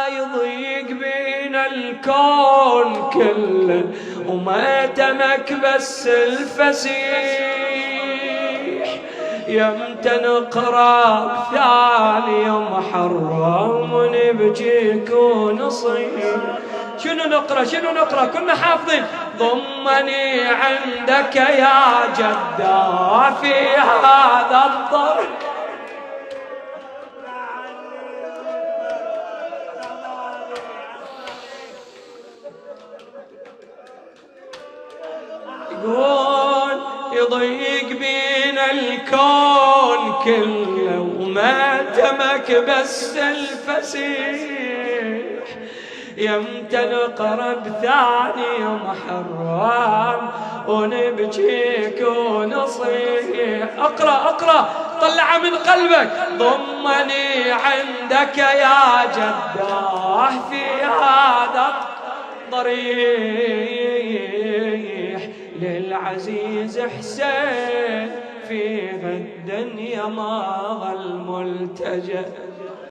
يضيق بينا الكون كله وما تمك بس الفسيح، يمتى نقرأ ثاني محرم ونبجيك ونصيح. شنو نقرأ كنا حافظين. ضمني عندك يا جدا في هذا الضر، يقول يضيق بينا الكون كله وما تمك بس الفسيح، يمتى نقرب ثاني محرم ونبجيك ونصيح. اقرأ طلع من قلبك. ضمني عندك يا جداه في هذا الضريح، للعزيز حسين في الدنيا ما الملتجأ.